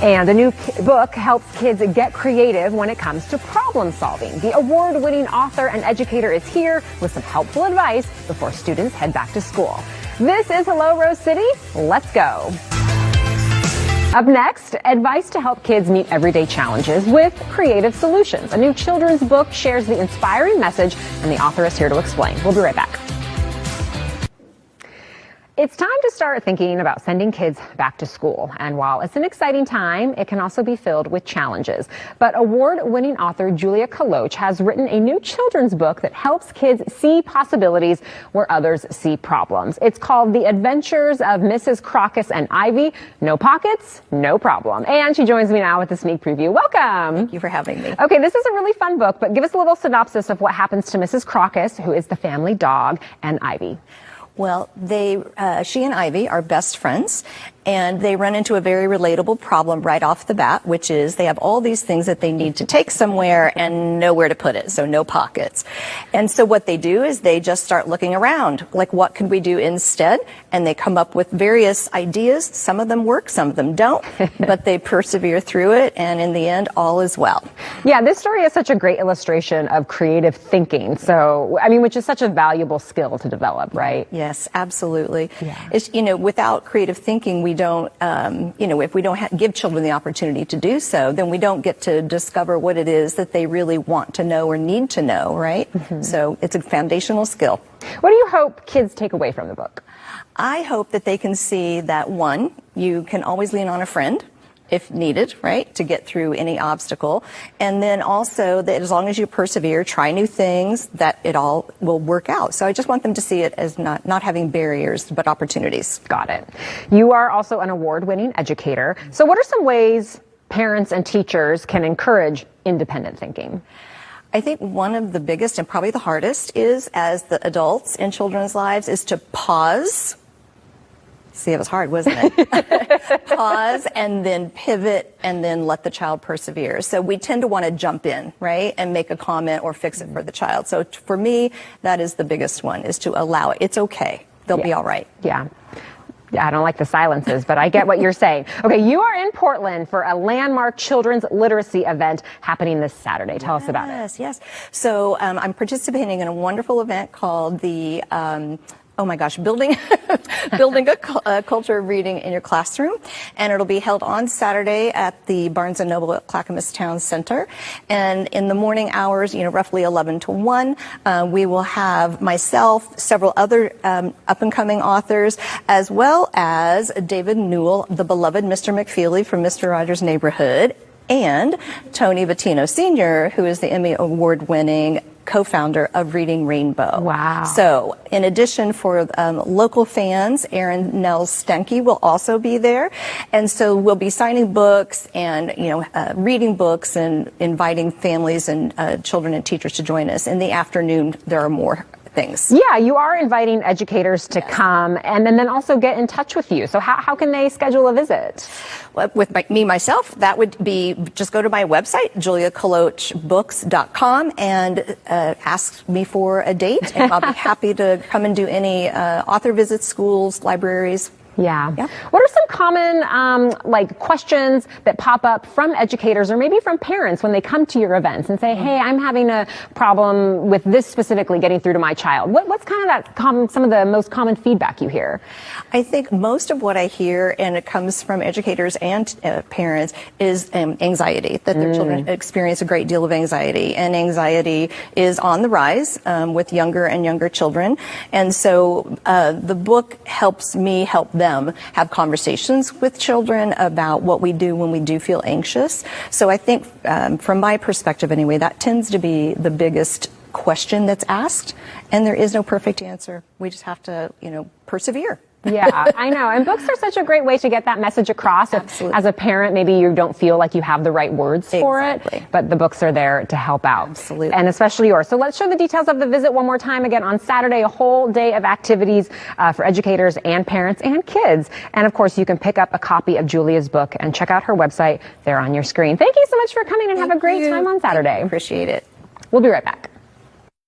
And the new book helps kids get creative when it comes to problem solving. The award-winning author and educator is here with some helpful advice before students head back to school. This is Hello Rose City. Let's go. Up next, advice to help kids meet everyday challenges with creative solutions. A new children's book shares the inspiring message, and the author is here to explain. We'll be right back. It's time to start thinking about sending kids back to school. And while it's an exciting time, it can also be filled with challenges. But award-winning author Julia Kaloch has written a new children's book that helps kids see possibilities where others see problems. It's called The Adventures of Mrs. Crocus and Ivy. No pockets, no problem. And she joins me now with a sneak preview. Welcome. Thank you for having me. Okay, this is a really fun book, but give us a little synopsis of what happens to Mrs. Crocus, who is the family dog, and Ivy. Well, she and Ivy are best friends, and they run into a very relatable problem right off the bat, which is they have all these things that they need to take somewhere and nowhere to put it, so no pockets. And so what they do is they just start looking around, like what could we do instead? And they come up with various ideas. Some of them work, some of them don't, but they persevere through it, and in the end, all is well. Yeah, this story is such a great illustration of creative thinking. So, I mean, which is such a valuable skill to develop, right? Yes, absolutely. Yeah. It's, without creative thinking, we don't, if we don't give children the opportunity to do so, then we don't get to discover what it is that they really want to know or need to know, right? Mm-hmm. So it's a foundational skill. What do you hope kids take away from the book? I hope that they can see that, one, you can always lean on a friend if needed, right, to get through any obstacle. And then also that as long as you persevere, try new things, that it all will work out. So I just want them to see it as not having barriers, but opportunities. Got it. You are also an award-winning educator. So what are some ways parents and teachers can encourage independent thinking? I think one of the biggest and probably the hardest is, as the adults in children's lives, is to pause. See, it was hard, wasn't it? Pause and then pivot and then let the child persevere. So we tend to want to jump in, right, and make a comment or fix it for the child. So for me, that is the biggest one, is to allow it. It's okay. They'll be all right. Yeah. I don't like the silences, but I get what you're saying. Okay, you are in Portland for a landmark children's literacy event happening this Saturday. Tell us about it. Yes. So I'm participating in a wonderful event called the building a culture of reading in your classroom. And it'll be held on Saturday at the Barnes & Noble at Clackamas Town Center. And in the morning hours, roughly 11 to 1, we will have myself, several other up-and-coming authors, as well as David Newell, the beloved Mr. McFeely from Mr. Rogers' Neighborhood, and Tony Bettino Sr., who is the Emmy Award-winning co-founder of Reading Rainbow. Wow. So in addition, for local fans, Aaron Nels Stenke will also be there. And so we'll be signing books and, reading books and inviting families and children and teachers to join us. In the afternoon, there are more things. Yeah, you are inviting educators to come and then also get in touch with you. So how can they schedule a visit? Well, with myself, that would be just go to my website, juliakalochbooks.com, and ask me for a date. And I'll be happy to come and do any author visits, schools, libraries. Yeah. What are some common questions that pop up from educators or maybe from parents when they come to your events and say, hey, I'm having a problem with this specifically getting through to my child? What's kind of some of the most common feedback you hear? I think most of what I hear, and it comes from educators and parents, is anxiety, that their children experience a great deal of anxiety. And anxiety is on the rise with younger and younger children. And so the book helps me help them have conversations with children about what we do when we do feel anxious. So I think from my perspective anyway, that tends to be the biggest question that's asked, and there is no perfect answer. We just have to, persevere. Yeah, I know. And books are such a great way to get that message across. Absolutely. As a parent, maybe you don't feel like you have the right words for it, but the books are there to help out. Absolutely. And especially yours. So let's show the details of the visit one more time. Again, on Saturday, a whole day of activities for educators and parents and kids. And of course, you can pick up a copy of Julia's book and check out her website there on your screen. Thank you so much for coming, and have a great time on Saturday. Appreciate it. We'll be right back.